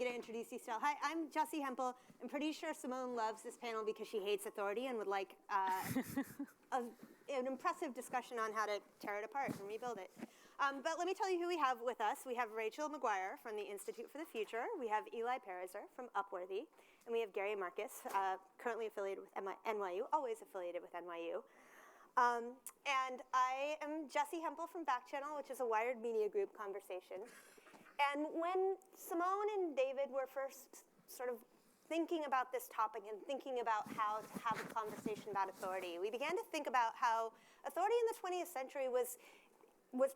going to introduce you still. Hi, I'm Jessie Hempel. I'm pretty sure Simone loves this panel because she hates authority and would like an impressive discussion on how to tear it apart and rebuild it. But let me tell you who we have with us. We have Rachel McGuire from the Institute for the Future. We have Eli Pariser from Upworthy. And we have Gary Marcus, currently affiliated with NYU, always affiliated with NYU. And I am Jessie Hempel from Backchannel, which is a Wired Media Group conversation. And when Simone and David were first sort of thinking about this topic and thinking about how to have a conversation about authority, we began to think about how authority in the 20th century was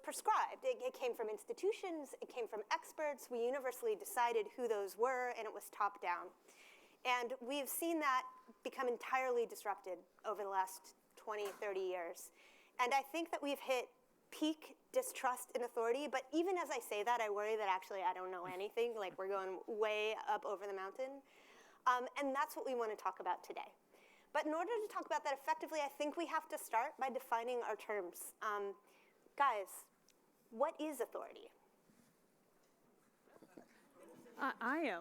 prescribed. It came from institutions, it came from experts. We universally decided who those were, and it was top down. And we've seen that become entirely disrupted over the last 20, 30 years. And I think that we've hit peak distrust in authority, but even as I say that, I worry that actually I don't know anything, like we're going way up over the mountain. And that's what we want to talk about today. But in order to talk about that effectively, I think we have to start by defining our terms. Guys, what is authority? I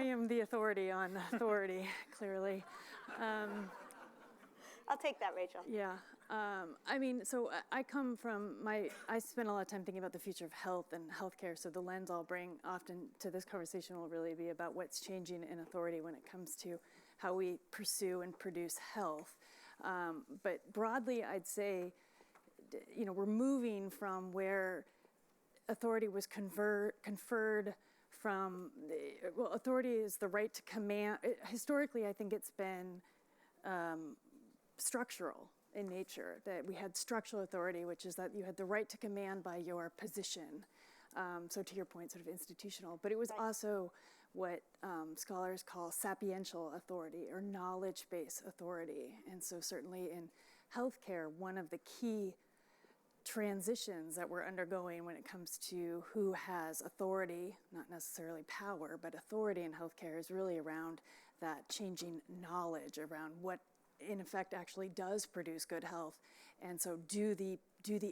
am the authority on authority, clearly. I'll take that, Rachel. Yeah. I mean, so I come from I spend a lot of time thinking about the future of health and healthcare, so the lens I'll bring often to this conversation will really be about what's changing in authority when it comes to how we pursue and produce health. But broadly, I'd say, we're moving from where authority was conferred from, authority is the right to command. Historically, I think it's been structural in nature, that we had structural authority, which is that you had the right to command by your position. So to your point, sort of institutional, but it was also what scholars call sapiential authority or knowledge-based authority. And so certainly in healthcare, one of the key transitions that we're undergoing when it comes to who has authority, not necessarily power, but authority in healthcare is really around that changing knowledge around what in effect actually does produce good health. And so do the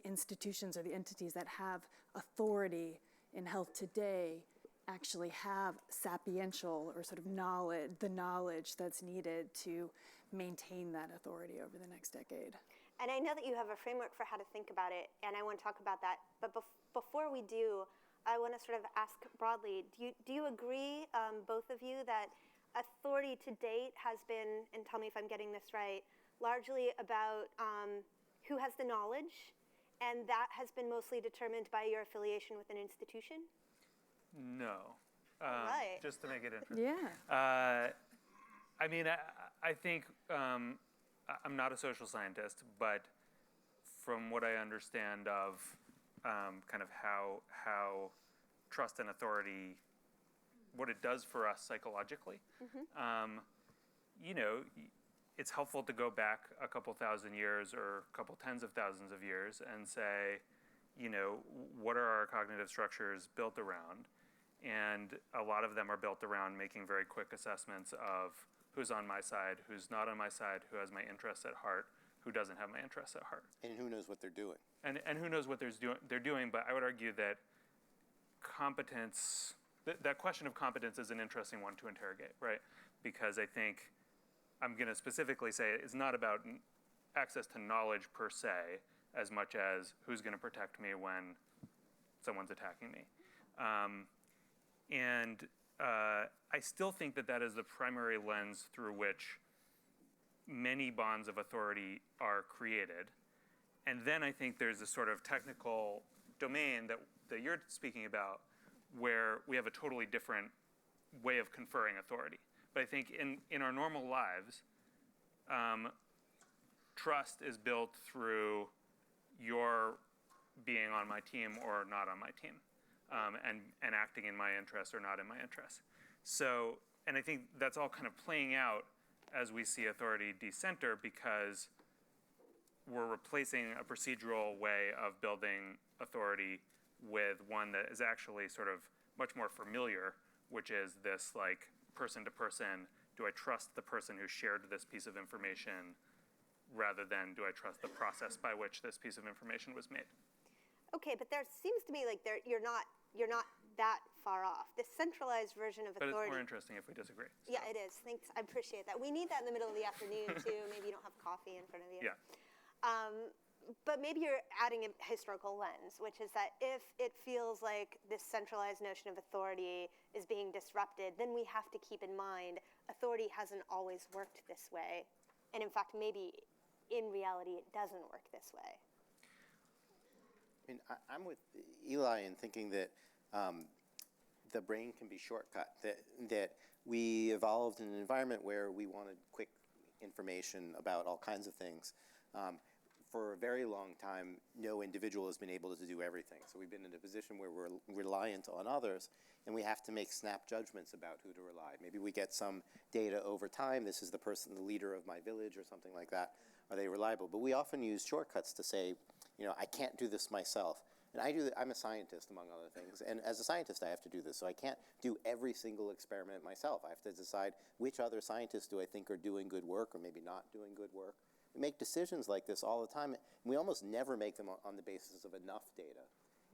institutions or the entities that have authority in health today actually have sapiential or sort of the knowledge that's needed to maintain that authority over the next decade? And I know that you have a framework for how to think about it, and I want to talk about that. But before we do, I want to sort of ask broadly, do you agree, both of you, that authority to date has been, and tell me if I'm getting this right, largely about who has the knowledge, and that has been mostly determined by your affiliation with an institution? No. Right. Just to make it interesting. Yeah. I mean, I think I'm not a social scientist, but from what I understand of kind of how trust and authority, what it does for us psychologically, it's helpful to go back a couple thousand years or a couple tens of thousands of years and say, what are our cognitive structures built around? And a lot of them are built around making very quick assessments of who's on my side, who's not on my side, who has my interests at heart, who doesn't have my interests at heart. And who knows what they're doing. And who knows what they're doing, but I would argue that competence, that question of competence is an interesting one to interrogate, right? Because I think I'm going to specifically say it's not about access to knowledge per se, as much as who's going to protect me when someone's attacking me. I still think that is the primary lens through which many bonds of authority are created. And then I think there's a sort of technical domain that you're speaking about where we have a totally different way of conferring authority. But I think in our normal lives, trust is built through your being on my team or not on my team, and acting in my interest or not in my interest. So, and I think that's all kind of playing out as we see authority decenter because we're replacing a procedural way of building authority with one that is actually sort of much more familiar, which is this like person to person, do I trust the person who shared this piece of information rather than do I trust the process by which this piece of information was made? Okay, but there seems to me like you're not that far off. This centralized version of But it's authority. more interesting if we disagree. Yeah, it is. Thanks. I appreciate that. We need that in the middle of the afternoon too. Maybe you don't have coffee in front of you. Yeah. But maybe you're adding a historical lens, which is that if it feels like this centralized notion of authority is being disrupted, then we have to keep in mind authority hasn't always worked this way. And in fact, maybe in reality, it doesn't work this way. I mean, I'm with Eli in thinking that the brain can be shortcut, that we evolved in an environment where we wanted quick information about all kinds of things. For a very long time, no individual has been able to do everything. So we've been in a position where we're reliant on others, and we have to make snap judgments about who to rely. Maybe we get some data over time. This is the person, the leader of my village or something like that. Are they reliable? But we often use shortcuts to say, you know, I can't do this myself. And I'm a scientist, among other things. And as a scientist, I have to do this. So I can't do every single experiment myself. I have to decide which other scientists do I think are doing good work or maybe not doing good work. We make decisions like this all the time, and we almost never make them on the basis of enough data.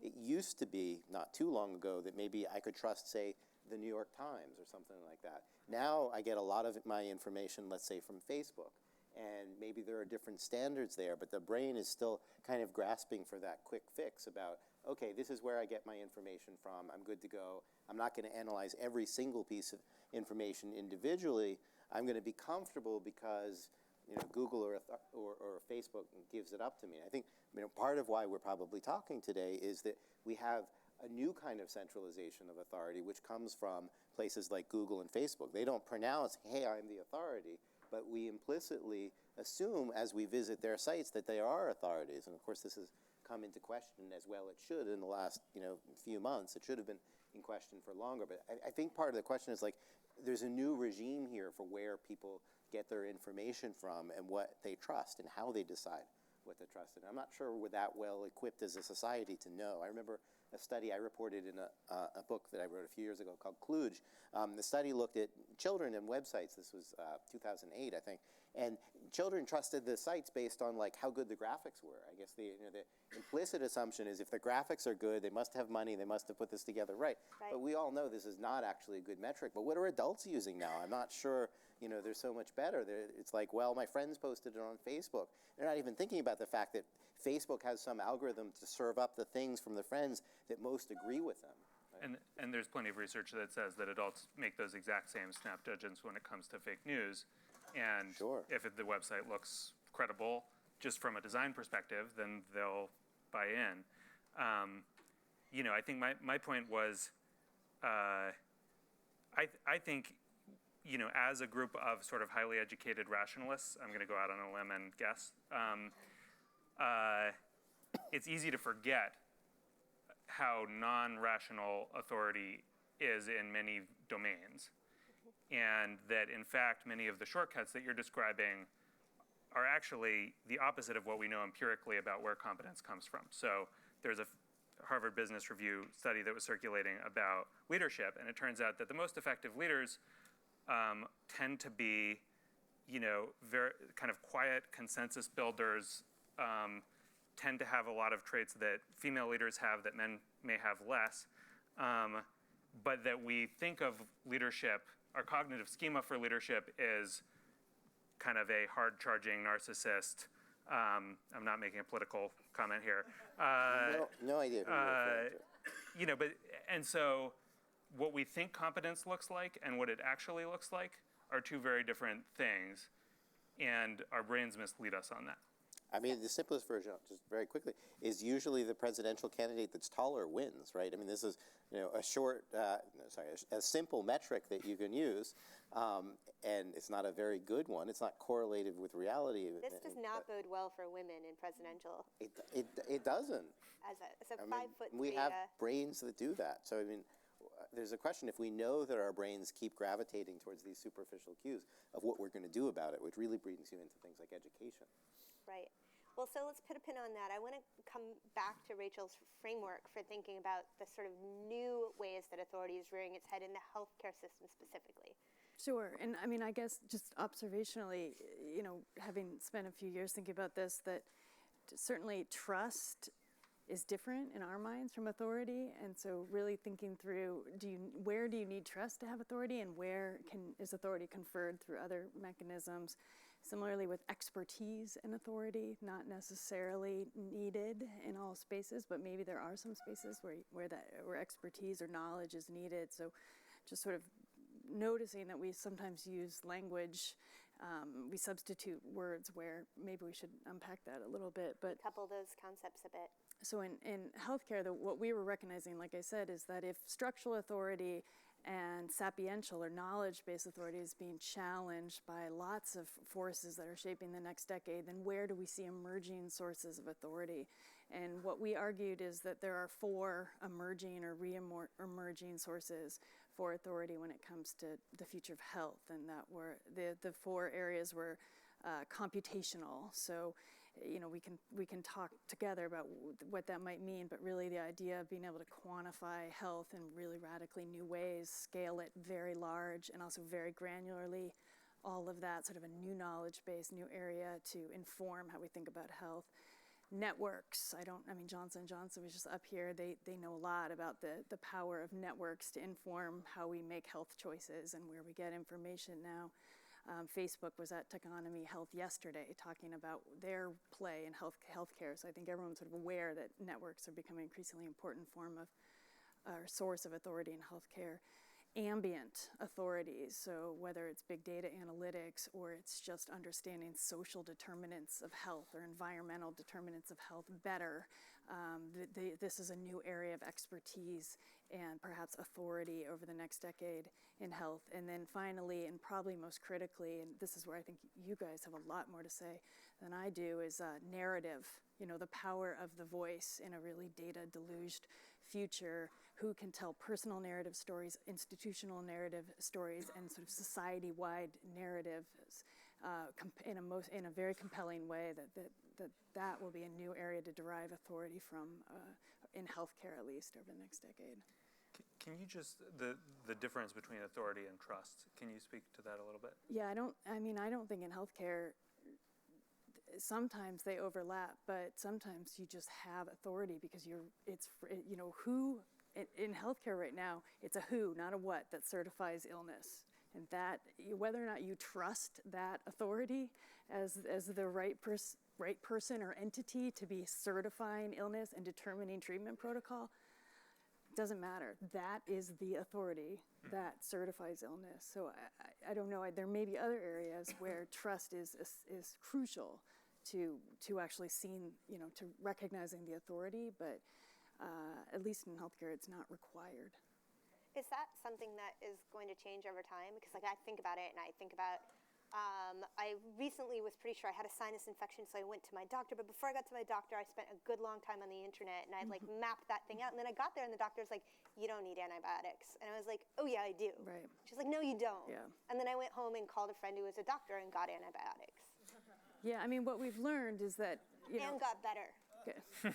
It used to be, not too long ago, that maybe I could trust, say, the New York Times or something like that. Now I get a lot of my information, let's say, from Facebook, and maybe there are different standards there, but the brain is still kind of grasping for that quick fix about, okay, this is where I get my information from, I'm good to go. I'm not going to analyze every single piece of information individually. I'm going to be comfortable because Google or Facebook gives it up to me. I think part of why we're probably talking today is that we have a new kind of centralization of authority, which comes from places like Google and Facebook. They don't pronounce, hey, I'm the authority, but we implicitly assume as we visit their sites that they are authorities. And of course, this has come into question, as well it should, in the last few months. It should have been in question for longer. But I think part of the question is, like, there's a new regime here for where people get their information from and what they trust and how they decide what to trust in. I'm not sure we're that well equipped as a society to know. I remember a study I reported in a book that I wrote a few years ago called Kluge. The study looked at children and websites. This was 2008, I think. And children trusted the sites based on like how good the graphics were. I guess the implicit assumption is if the graphics are good, they must have money, they must have put this together right. But we all know this is not actually a good metric. But what are adults using now? I'm not sure. They're so much better. It's like, well, my friends posted it on Facebook. They're not even thinking about the fact that Facebook has some algorithm to serve up the things from the friends that most agree with them. Right? And there's plenty of research that says that adults make those exact same snap judgments when it comes to fake news. And Sure. if the website looks credible, just from a design perspective, then they'll buy in. I think my point was, I think, as a group of sort of highly educated rationalists, I'm going to go out on a limb and guess, it's easy to forget how non-rational authority is in many domains. And that, in fact, many of the shortcuts that you're describing are actually the opposite of what we know empirically about where competence comes from. So there's a Harvard Business Review study that was circulating about leadership, and it turns out that the most effective leaders tend to be, very kind of quiet consensus builders, tend to have a lot of traits that female leaders have that men may have less, but that we think of leadership, our cognitive schema for leadership is kind of a hard-charging narcissist. I'm not making a political comment here. No idea who you're referring to. And so what we think competence looks like and what it actually looks like are two very different things, and our brains mislead us on that. I mean, the simplest version, just very quickly, is usually the presidential candidate that's taller wins, right? I mean, this is, a simple metric that you can use, and it's not a very good one. It's not correlated with reality. This does not bode well for women in presidential. It doesn't. As a 5'3", we have brains that do that. So, I mean, there's a question, if we know that our brains keep gravitating towards these superficial cues of what we're going to do about it, which really brings you into things like education. Right. Well, so let's put a pin on that. I want to come back to Rachel's framework for thinking about the sort of new ways that authority is rearing its head in the healthcare system specifically. Sure, and I mean, I guess just observationally, having spent a few years thinking about this, that certainly trust is different in our minds from authority. And so really thinking through, where do you need trust to have authority, and where is authority conferred through other mechanisms? Similarly with expertise and authority, not necessarily needed in all spaces, but maybe there are some spaces where expertise or knowledge is needed. So just sort of noticing that we sometimes use language, we substitute words where maybe we should unpack that a little bit. But Couple those concepts a bit. so in healthcare, what we were recognizing, like I said, is that if structural authority and sapiential or knowledge-based authority is being challenged by lots of forces that are shaping the next decade, then where do we see emerging sources of authority? And what we argued is that there are 4 emerging or re-emerging sources for authority when it comes to the future of health, and that were the 4 areas were computational. So, we can talk together about what that might mean, but really the idea of being able to quantify health in really radically new ways, scale it very large and also very granularly, all of that sort of a new knowledge base, new area to inform how we think about health. Networks, Johnson & Johnson was just up here. They know a lot about the power of networks to inform how we make health choices and where we get information now. Facebook was at Techonomy Health yesterday talking about their play in healthcare. So I think everyone's sort of aware that networks are becoming an increasingly important form of or source of authority in healthcare. Ambient authorities, so whether it's big data analytics or it's just understanding social determinants of health or environmental determinants of health better, this is a new area of expertise and perhaps authority over the next decade in health. And then finally, and probably most critically, and this is where I think you guys have a lot more to say than I do, is narrative, the power of the voice in a really data-deluged future. Who can tell personal narrative stories, institutional narrative stories, and sort of society-wide narratives in a very compelling way that will be a new area to derive authority from in healthcare, at least over the next decade. Can you just, the difference between authority and trust, can you speak to that a little bit? Yeah, I don't think in healthcare, sometimes they overlap, but sometimes you just have authority because who, in healthcare right now, it's a who, not a what, that certifies illness. And that, whether or not you trust that authority as the right person or entity to be certifying illness and determining treatment protocol, doesn't matter. That is the authority that certifies illness. So I don't know. There may be other areas where trust is crucial to actually seeing, to recognizing the authority, but at least in healthcare, it's not required. Is that something that is going to change over time? Because I think about it and I think about, I recently was pretty sure I had a sinus infection, so I went to my doctor. But before I got to my doctor, I spent a good long time on the internet and I'd mapped that thing out. And then I got there and the doctor was like, you don't need antibiotics. And I was like, oh yeah, I do. Right. She's like, no, you don't. Yeah. And then I went home and called a friend who was a doctor and got antibiotics. Yeah, what we've learned is that, And got better.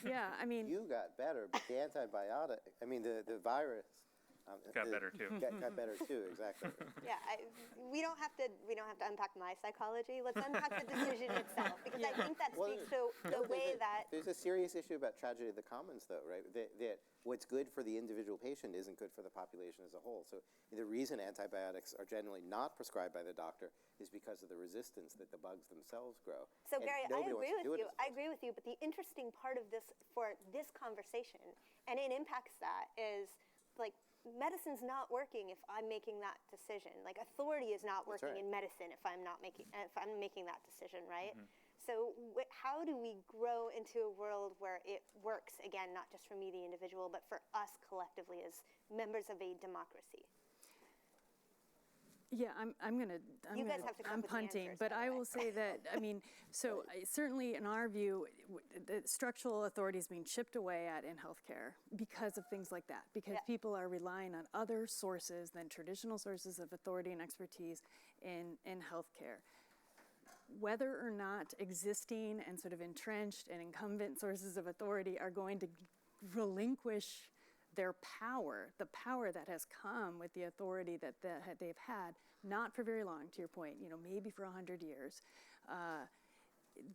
Yeah, You got better, but the antibiotic, the virus. Got better too. Got better too, exactly. Yeah, we don't have to unpack my psychology. Let's unpack the decision itself, because I think that speaks to the way that. There's a serious issue about tragedy of the commons, though, right? That what's good for the individual patient isn't good for the population as a whole. So the reason antibiotics are generally not prescribed by the doctor is because of the resistance that the bugs themselves grow. So And Gary, I nobody wants agree to do with it you. I agree with you. But the interesting part of this for this conversation, and it impacts that, is like medicine's not working if I'm making that decision. Like authority is not working right. in medicine if I'm making that decision, right? So how do we grow into a world where it works again, not just for me, the individual, but for us collectively as members of a democracy? Yeah, I'm punting, answers, but by the I way. will say that, certainly in our view, the structural authority is being chipped away at in healthcare because of things like that, because people are relying on other sources than traditional sources of authority and expertise in healthcare. Whether or not existing and sort of entrenched and incumbent sources of authority are going to relinquish their power, the power that has come with the authority that they've had, not for very long, to your point, maybe for 100 years,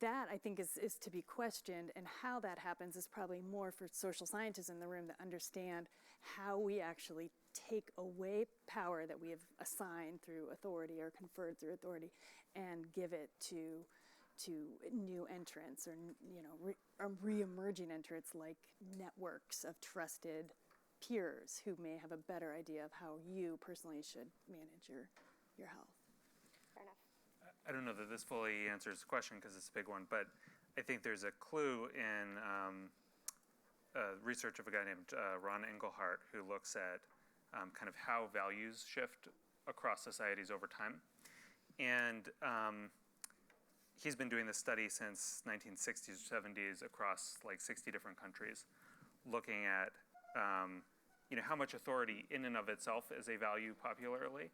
that I think is to be questioned, and how that happens is probably more for social scientists in the room that understand how we actually take away power that we have assigned through authority or conferred through authority and give it to new entrants or re-emerging entrants like networks of trusted peers who may have a better idea of how you personally should manage your health. Fair enough. I don't know that this fully answers the question because it's a big one, but I think there's a clue in research of a guy named Ron Engelhardt, who looks at kind of how values shift across societies over time. And he's been doing this study since 1960s or 70s across like 60 different countries, looking at how much authority in and of itself is a value popularly.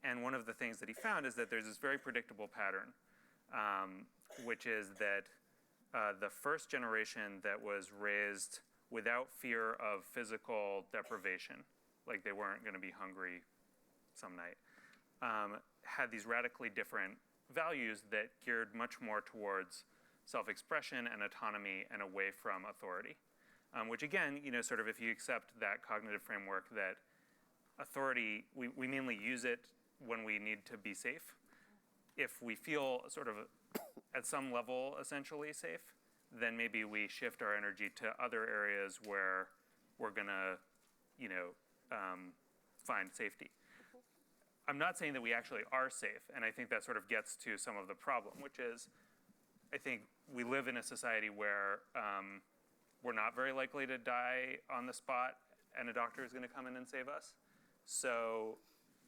And one of the things that he found is that there's this very predictable pattern, which is that the first generation that was raised without fear of physical deprivation, like they weren't going to be hungry some night, had these radically different values that geared much more towards self-expression and autonomy and away from authority. Which again, sort of if you accept that cognitive framework that authority, we mainly use it when we need to be safe. If we feel sort of at some level essentially safe, then maybe we shift our energy to other areas where we're gonna, find safety. I'm not saying that we actually are safe, and I think that sort of gets to some of the problem, which is, I think we live in a society where we're not very likely to die on the spot and a doctor is gonna come in and save us. So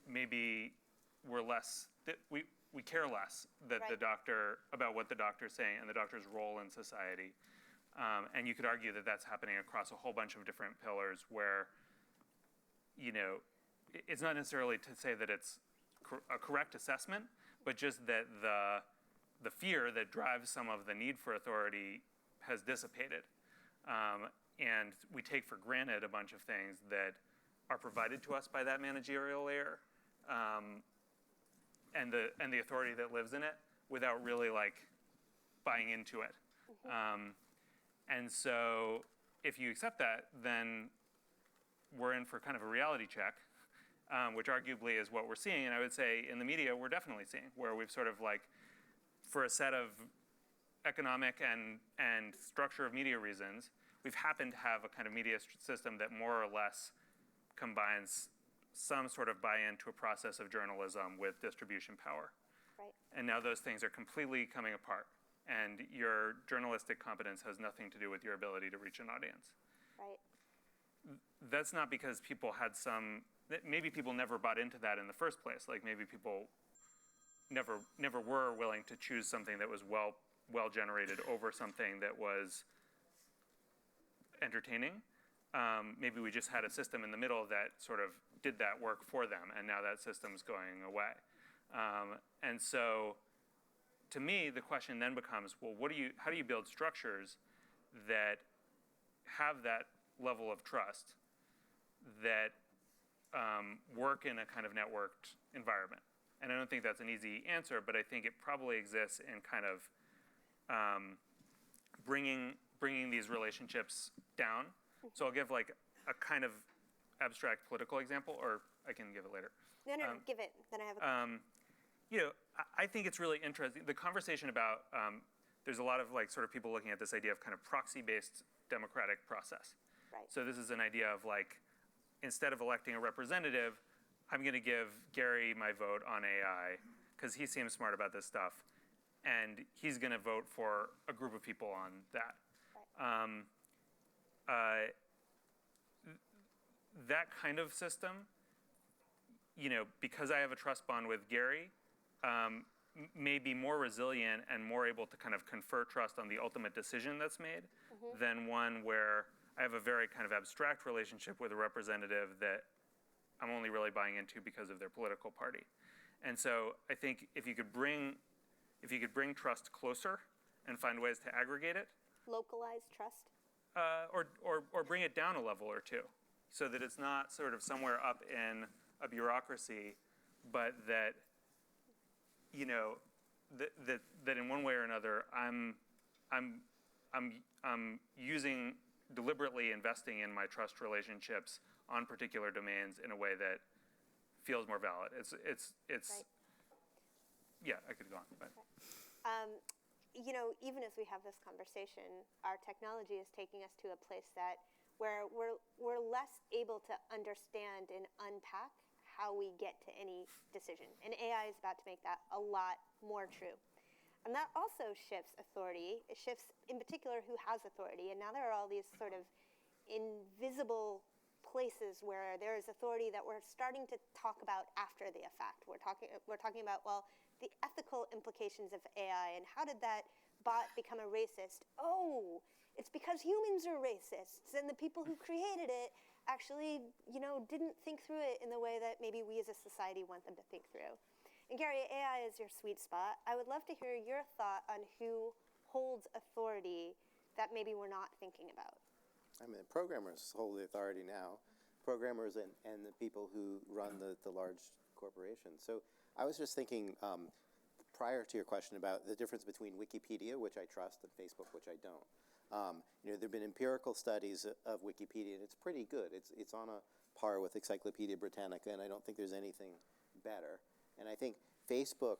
maybe we're less, we care less that Right. the doctor, about what the doctor's saying and the doctor's role in society. And you could argue that that's happening across a whole bunch of different pillars where, it's not necessarily to say that it's a correct assessment, but just that the fear that drives some of the need for authority has dissipated. And we take for granted a bunch of things that are provided to us by that managerial layer, and the authority that lives in it, without really buying into it. And so if you accept that, then we're in for kind of a reality check, which arguably is what we're seeing. And I would say in the media, we're definitely seeing, where we've sort of for a set of economic and structure of media reasons, we've happened to have a kind of media system that more or less combines some sort of buy-in to a process of journalism with distribution power. Right. And now those things are completely coming apart. And your journalistic competence has nothing to do with your ability to reach an audience. Right. That's not because people had maybe people never bought into that in the first place. Like maybe people never were willing to choose something that was well generated over something that was entertaining. Maybe we just had a system in the middle that sort of did that work for them, and now that system's going away. And so, to me, the question then becomes, well, how do you build structures that have that level of trust that work in a kind of networked environment? And I don't think that's an easy answer, but I think it probably exists in kind of bringing these relationships down. So I'll give a kind of abstract political example, or I can give it later. No, give it. Then I have a question. I think it's really interesting. The conversation about, there's a lot of sort of people looking at this idea of kind of proxy-based democratic process. Right. So this is an idea of instead of electing a representative, I'm gonna give Gary my vote on AI because he seems smart about this stuff, and he's gonna vote for a group of people on that. Right. That kind of system, because I have a trust bond with Gary, may be more resilient and more able to kind of confer trust on the ultimate decision that's made than one where I have a very kind of abstract relationship with a representative that I'm only really buying into because of their political party. And so I think if you could bring trust closer and find ways to aggregate it, Localized trust. or bring it down a level or two, so that it's not sort of somewhere up in a bureaucracy, but that that in one way or another, I'm deliberately investing in my trust relationships on particular domains in a way that feels more valid. It's Right. Yeah, I could go on, but. You know, even as we have this conversation, our technology is taking us to a place where we're less able to understand and unpack how we get to any decision. And AI is about to make that a lot more true. And that also shifts authority. It shifts, in particular, who has authority. And now there are all these sort of invisible places where there is authority that we're starting to talk about after the effect. We're talking about, well, the ethical implications of AI and how did that bot become a racist? Oh, it's because humans are racists and the people who created it actually, you know, didn't think through it in the way that maybe we as a society want them to think through. And Gary, AI is your sweet spot. I would love to hear your thought on who holds authority that maybe we're not thinking about. I mean, programmers hold the authority now. Programmers and the people who run the large corporations. So I was just thinking, prior to your question about the difference between Wikipedia, which I trust, and Facebook, which I don't. You know, there have been empirical studies of Wikipedia, and it's pretty good. It's on a par with Encyclopedia Britannica, and I don't think there's anything better. And I think Facebook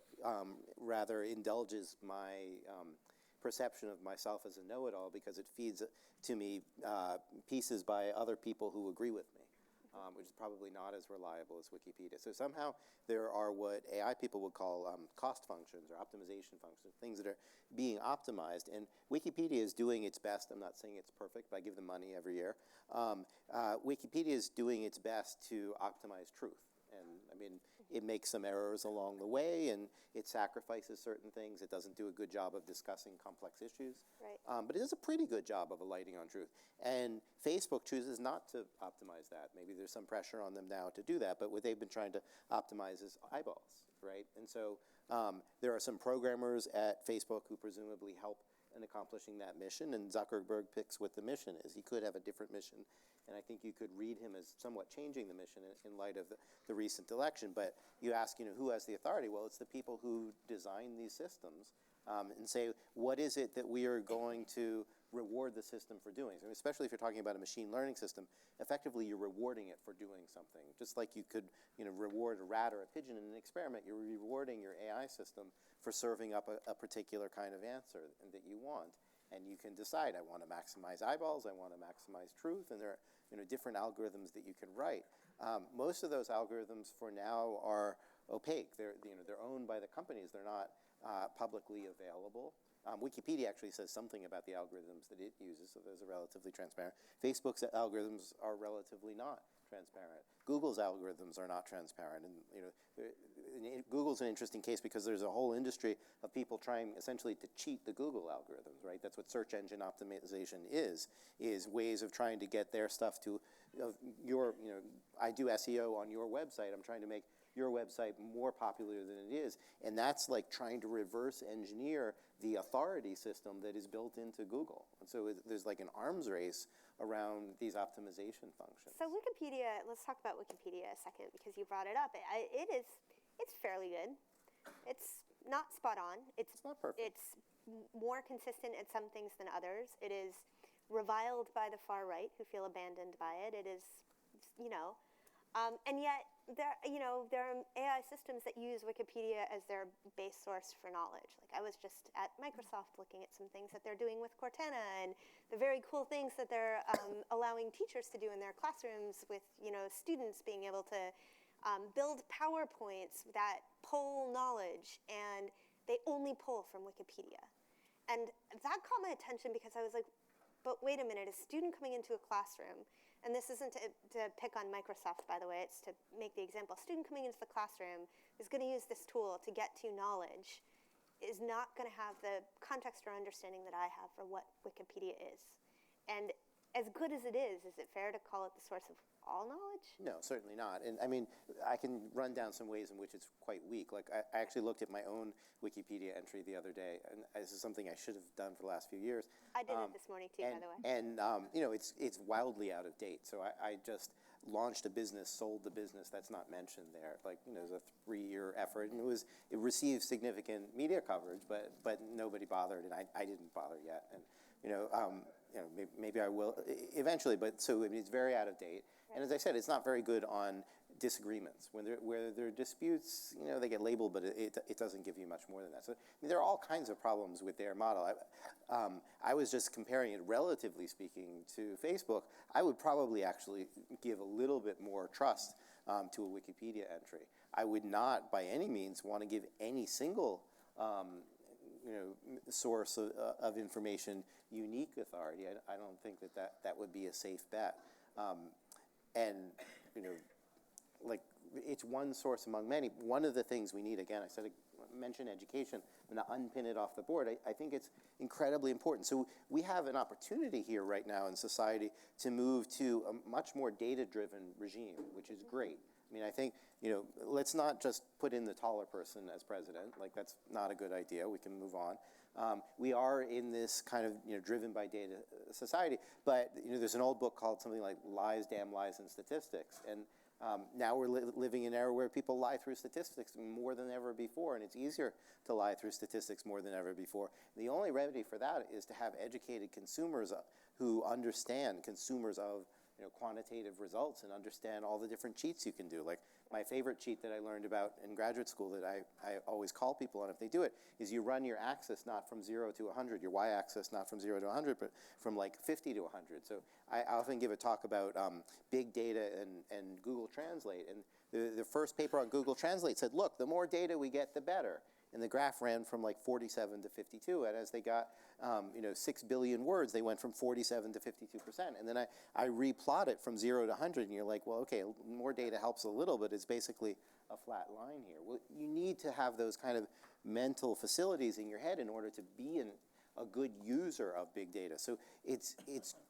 rather indulges my perception of myself as a know-it-all because it feeds to me pieces by other people who agree with me. Which is probably not as reliable as Wikipedia. So somehow there are what AI people would call cost functions or optimization functions, things that are being optimized. And Wikipedia is doing its best. I'm not saying it's perfect, but I give them money every year. Wikipedia is doing its best to optimize truth. And I mean, it makes some errors along the way, and it sacrifices certain things. It doesn't do a good job of discussing complex issues. Right. But it does a pretty good job of alighting on truth. And Facebook chooses not to optimize that. Maybe there's some pressure on them now to do that, but what they've been trying to optimize is eyeballs, right? And so there are some programmers at Facebook who presumably help in accomplishing that mission, and Zuckerberg picks what the mission is. He could have a different mission, and I think you could read him as somewhat changing the mission in light of the recent election. But you ask, you know, who has the authority? Well, it's the people who design these systems and say, what is it that we are going to reward the system for doing? So especially if you're talking about a machine learning system, effectively you're rewarding it for doing something. Just like you could, you know, reward a rat or a pigeon in an experiment, you're rewarding your AI system for serving up a particular kind of answer that you want. And you can decide, I want to maximize eyeballs, I want to maximize truth, and there are, you know, different algorithms that you can write. Most of those algorithms for now are opaque. They're owned by the companies. They're not publicly available. Wikipedia actually says something about the algorithms that it uses, so those are relatively transparent. Facebook's algorithms are relatively not transparent. Google's algorithms are not transparent, and you know, Google's an interesting case because there's a whole industry of people trying essentially to cheat the Google algorithms, right? That's what search engine optimization is ways of trying to get their stuff to your, you know, I do SEO on your website. I'm trying to make your website more popular than it is, and that's like trying to reverse engineer the authority system that is built into Google. And so there's like an arms race around these optimization functions. So Wikipedia, let's talk about Wikipedia a second because you brought it up. It's fairly good. It's not spot on. It's not perfect. It's more consistent at some things than others. It is reviled by the far right who feel abandoned by it. It is, you know, and yet there are AI systems that use Wikipedia as their base source for knowledge. Like I was just at Microsoft looking at some things that they're doing with Cortana and the very cool things that they're allowing teachers to do in their classrooms with, you know, students being able to build PowerPoints that pull knowledge, and they only pull from Wikipedia. And that caught my attention because I was like, but wait a minute, a student coming into a classroom, and this isn't to pick on Microsoft, by the way, it's to make the example. A student coming into the classroom is going to use this tool to get to knowledge, is not going to have the context or understanding that I have for what Wikipedia is. And as good as it is it fair to call it the source of all knowledge? No, certainly not. And I mean, I can run down some ways in which it's quite weak. Like I actually looked at my own Wikipedia entry the other day, and this is something I should have done for the last few years. I did it this morning too, by the way. And you know, it's wildly out of date. So I just launched a business, sold the business. That's not mentioned there. Like, you know, it was a 3-year effort, and it received significant media coverage, but nobody bothered, and I didn't bother yet. And you know, maybe I will eventually. But so I mean, it's very out of date. And as I said, it's not very good on disagreements. Where there are disputes, you know, they get labeled, but it doesn't give you much more than that. So I mean, there are all kinds of problems with their model. I was just comparing it, relatively speaking, to Facebook. I would probably actually give a little bit more trust to a Wikipedia entry. I would not, by any means, want to give any single you know, source of information unique authority. I don't think that would be a safe bet. And you know, like, it's one source among many. One of the things we need, again, I mentioned education, and to unpin it off the board, I think it's incredibly important. So we have an opportunity here right now in society to move to a much more data-driven regime, which is great. I mean, I think, you know, let's not just put in the taller person as president. Like, that's not a good idea. We can move on. We are in this kind of, you know, driven by data society. But, you know, there's an old book called something like Lies, Damn Lies, and Statistics. And now we're living in an era where people lie through statistics more than ever before, and it's easier to lie through statistics more than ever before. The only remedy for that is to have educated consumers who understand, consumers of, you know, quantitative results, and understand all the different cheats you can do. Like, my favorite cheat that I learned about in graduate school that I always call people on if they do it is you run your axis not from 0 to 100, your y-axis not from 0 to 100, but from like 50 to 100. So I often give a talk about big data and Google Translate. And the first paper on Google Translate said, look, the more data we get, the better. And the graph ran from like 47 to 52. And as they got, you know, 6 billion words, they went from 47 to 52%. And then I replot it from 0 to 100. And you're like, well, okay, more data helps a little, but it's basically a flat line here. Well, you need to have those kind of mental facilities in your head in order to be a good user of big data. So it's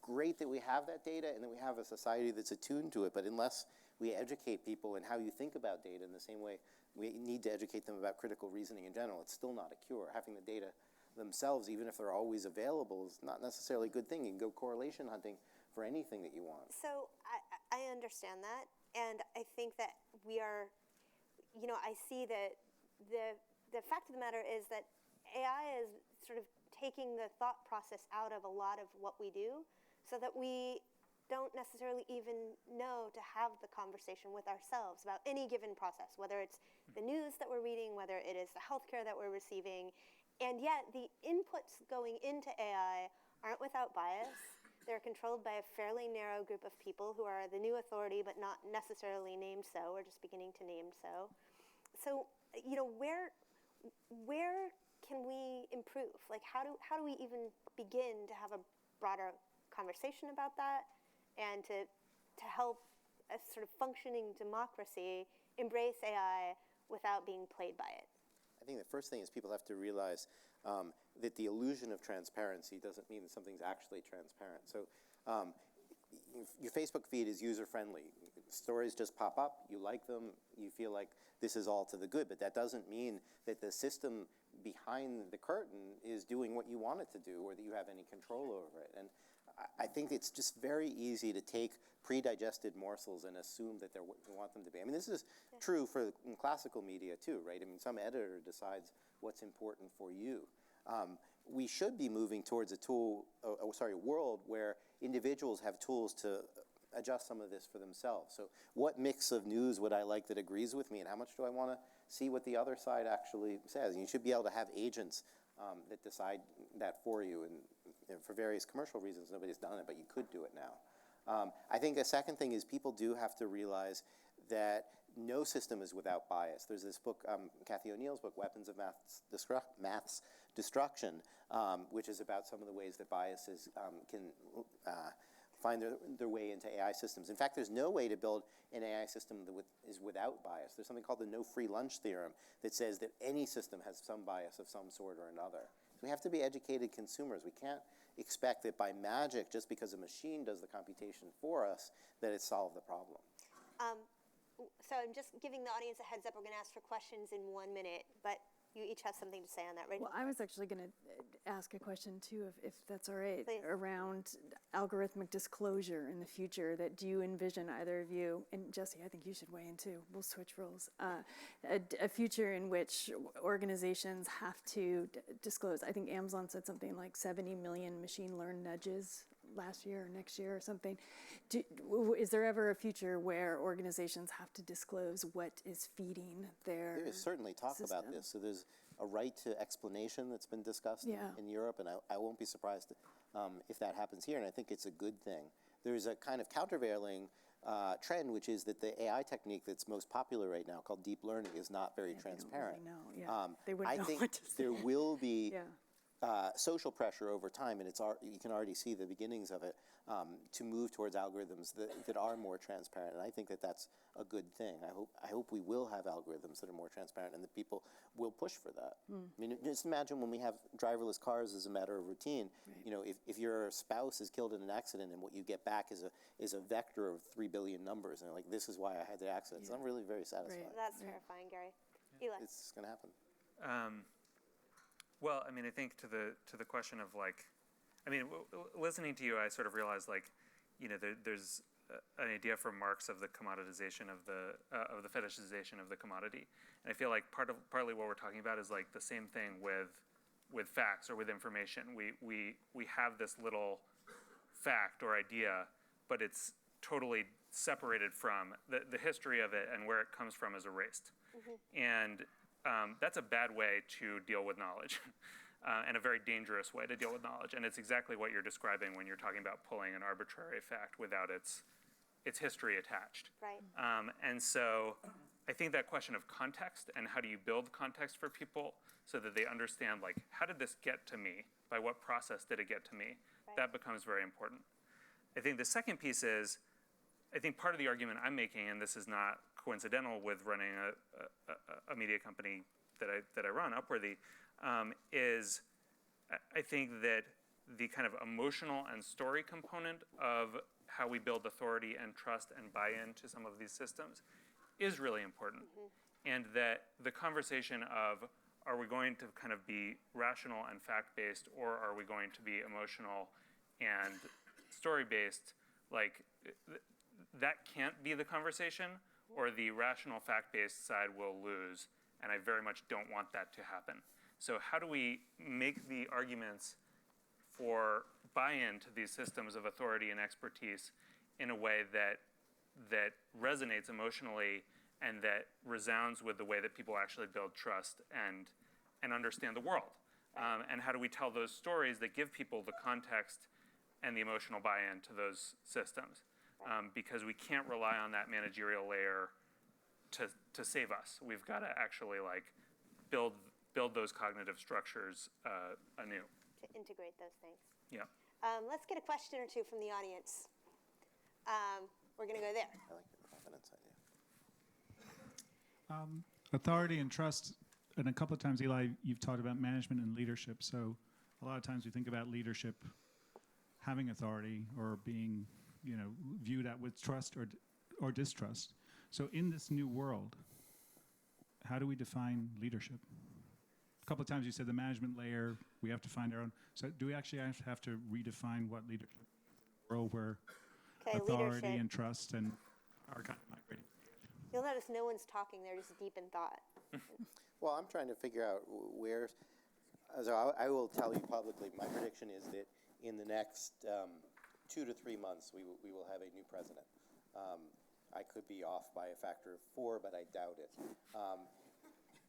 great that we have that data and that we have a society that's attuned to it. But unless we educate people in how you think about data in the same way we need to educate them about critical reasoning in general, it's still not a cure. Having the data themselves, even if they're always available, is not necessarily a good thing. You can go correlation hunting for anything that you want. So I understand that, and I think that we are, you know, I see that the fact of the matter is that AI is sort of taking the thought process out of a lot of what we do, so that we don't necessarily even know to have the conversation with ourselves about any given process, whether it's the news that we're reading, whether it is the healthcare that we're receiving. And yet the inputs going into AI aren't without bias. They're controlled by a fairly narrow group of people who are the new authority, but not necessarily named so, or just beginning to name so. So, you know, where can we improve? Like, how do we even begin to have a broader conversation about that, and to help a sort of functioning democracy embrace AI without being played by it? I think the first thing is people have to realize that the illusion of transparency doesn't mean that something's actually transparent. So your Facebook feed is user-friendly. Stories just pop up, you like them, you feel like this is all to the good, but that doesn't mean that the system behind the curtain is doing what you want it to do, or that you have any control over it. And I think it's just very easy to take pre-digested morsels and assume that they're what you want them to be. I mean, this is true for classical media too, right? I mean, some editor decides what's important for you. We should be moving towards a world where individuals have tools to adjust some of this for themselves. So what mix of news would I like that agrees with me, and how much do I want to see what the other side actually says? And you should be able to have agents that decide that for you. And you know, for various commercial reasons, nobody's done it, but you could do it now. I think a second thing is people do have to realize that no system is without bias. There's this book, Cathy O'Neill's book, Weapons of Math's Destruction, which is about some of the ways that biases can find their way into AI systems. In fact, there's no way to build an AI system that is without bias. There's something called the no free lunch theorem that says that any system has some bias of some sort or another. So we have to be educated consumers. We can't expect that by magic, just because a machine does the computation for us, that it solved the problem. So I'm just giving the audience a heads up. We're going to ask for questions in 1 minute, but you each have something to say on that. Rachel? Well, I was actually going to ask a question too, if that's all right, Please. around algorithmic disclosure in the future. That do you envision, either of you, and Jesse, I think you should weigh in too. We'll switch roles. A future in which organizations have to disclose. I think Amazon said something like 70 million machine learned nudges last year or next year or something. Is there ever a future where organizations have to disclose what is feeding their There is certainly talk about system? this. So there's a right to explanation that's been discussed Yeah. in Europe, and I won't be surprised if that happens here, and I think it's a good thing. There's a kind of countervailing trend, which is that the AI technique that's most popular right now, called deep learning, is not very transparent. They don't really know. Yeah. They wouldn't I know think what to say. there will be Yeah. social pressure over time, and you can already see the beginnings of it, to move towards algorithms that are more transparent. And I think that that's a good thing. I hope we will have algorithms that are more transparent, and that people will push for that. I mean, just imagine when we have driverless cars as a matter of routine. You know, if your spouse is killed in an accident, and what you get back is a vector of 3 billion numbers, and like, this is why I had the accident. So I'm really very satisfied. Right. That's terrifying, Gary. Eli? It's going to happen. Well, I mean, I think to the question of like, I mean, listening to you, I sort of realized like, you know, there's an idea from Marx of the commoditization of the fetishization of the commodity, and I feel like partly what we're talking about is like the same thing with facts or with information. We have this little fact or idea, but it's totally separated from the history of it, and where it comes from is erased, and that's a bad way to deal with knowledge, and a very dangerous way to deal with knowledge. And it's exactly what you're describing when you're talking about pulling an arbitrary fact without its history attached. Right. And so I think that question of context and how do you build context for people so that they understand, like, how did this get to me? By what process did it get to me? Right. That becomes very important. I think the second piece is, I think part of the argument I'm making, and this is not coincidental with running a media company that I run, Upworthy, is I think that the kind of emotional and story component of how we build authority and trust and buy-in to some of these systems is really important. And that the conversation of, are we going to kind of be rational and fact-based, or are we going to be emotional and story-based, like, that can't be the conversation, or the rational fact-based side will lose, and I very much don't want that to happen. So how do we make the arguments for buy-in to these systems of authority and expertise in a way that resonates emotionally and that resounds with the way that people actually build trust and understand the world? And how do we tell those stories that give people the context and the emotional buy-in to those systems? Because we can't rely on that managerial layer to save us. We've got to actually like build those cognitive structures anew. To integrate those things. Yeah. Let's get a question or two from the audience. We're going to go there. I like the confidence idea. Authority and trust, and a couple of times, Eli, you've talked about management and leadership. So a lot of times we think about leadership having authority or being, you know, viewed at with trust or distrust. So in this new world, how do we define leadership? A couple of times you said the management layer, we have to find our own. So do we actually have to redefine what leadership is in a world where authority leadership. and trust and are kind of migrating? You'll notice no one's talking. They're just deep in thought. Well, I'm trying to figure out where. So I will tell you publicly, my prediction is that in the next 2 to 3 months, we will have a new president. I could be off by a factor of 4, but I doubt it.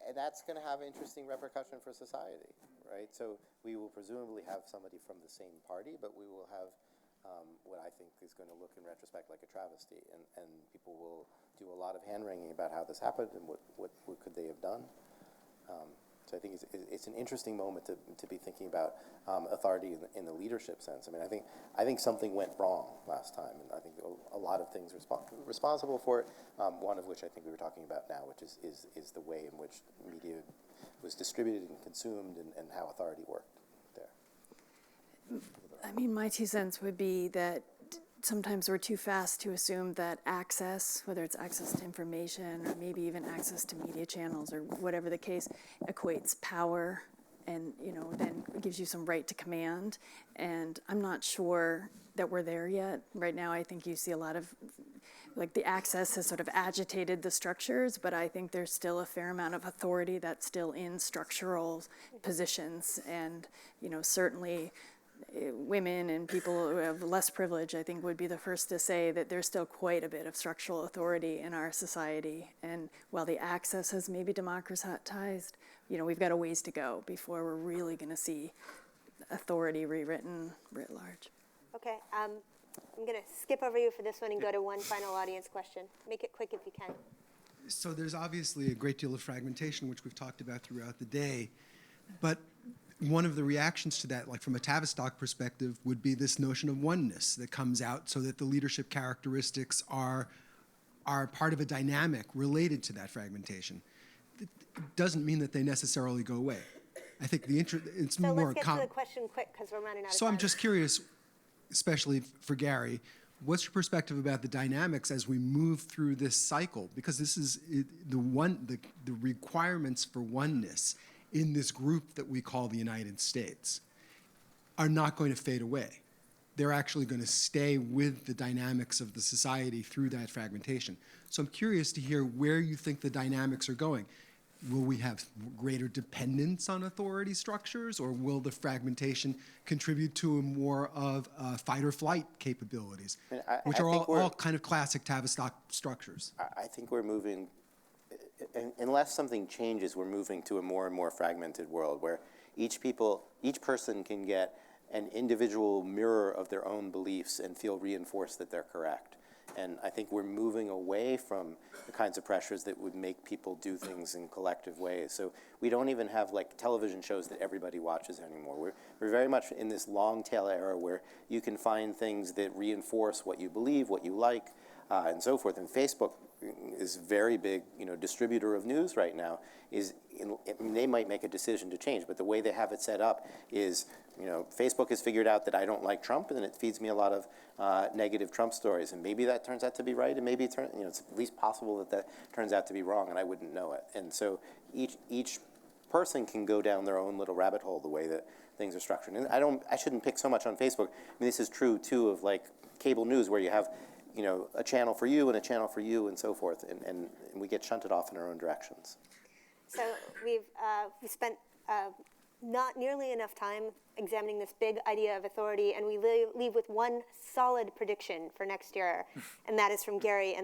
And that's going to have interesting repercussion for society, right? So we will presumably have somebody from the same party, but we will have what I think is going to look in retrospect like a travesty, and people will do a lot of hand-wringing about how this happened and what could they have done. So I think it's an interesting moment to be thinking about authority in the leadership sense. I mean, I think something went wrong last time, and I think a lot of things responsible for it. One of which I think we were talking about now, which is the way in which media was distributed and consumed, and how authority worked there. I mean, my 2 cents would be that sometimes we're too fast to assume that access, whether it's access to information or maybe even access to media channels or whatever the case, equates power and, then gives you some right to command. And I'm not sure that we're there yet. Right now, I think you see a lot of, the access has sort of agitated the structures, but I think there's still a fair amount of authority that's still in structural positions. And, certainly women and people who have less privilege, I think, would be the first to say that there's still quite a bit of structural authority in our society. And while the access has maybe democratized, we've got a ways to go before we're really going to see authority rewritten writ large. Okay, I'm going to skip over you for this one and go to one final audience question. Make it quick if you can. So there's obviously a great deal of fragmentation, which we've talked about throughout the day. But one of the reactions to that, like from a Tavistock perspective, would be this notion of oneness that comes out so that the leadership characteristics are part of a dynamic related to that fragmentation. It doesn't mean that they necessarily go away. I think it's So more... let's get to the question quick because we're running out of So time. I'm just curious, especially for Gary, what's your perspective about the dynamics as we move through this cycle? Because this is the requirements for oneness in this group that we call the United States are not going to fade away. They're actually going to stay with the dynamics of the society through that fragmentation. So I'm curious to hear where you think the dynamics are going. Will we have greater dependence on authority structures, or will the fragmentation contribute to more of fight or flight capabilities, which are all kind of classic Tavistock structures? I think we're moving, unless something changes, we're moving to a more and more fragmented world where each person can get an individual mirror of their own beliefs and feel reinforced that they're correct. And I think we're moving away from the kinds of pressures that would make people do things in collective ways. So we don't even have television shows that everybody watches anymore. We're very much in this long tail era where you can find things that reinforce what you believe, what you like, and so forth. And Facebook is very big, distributor of news right now. They might make a decision to change, but the way they have it set up is, Facebook has figured out that I don't like Trump, and it feeds me a lot of negative Trump stories. And maybe that turns out to be right, and maybe it's at least possible that turns out to be wrong, and I wouldn't know it. And so each person can go down their own little rabbit hole the way that things are structured. And I shouldn't pick so much on Facebook. This is true too of cable news, where you have a channel for you and a channel for you and so forth, and we get shunted off in our own directions. So we've spent not nearly enough time examining this big idea of authority, and we leave with one solid prediction for next year, and that is from Gary. And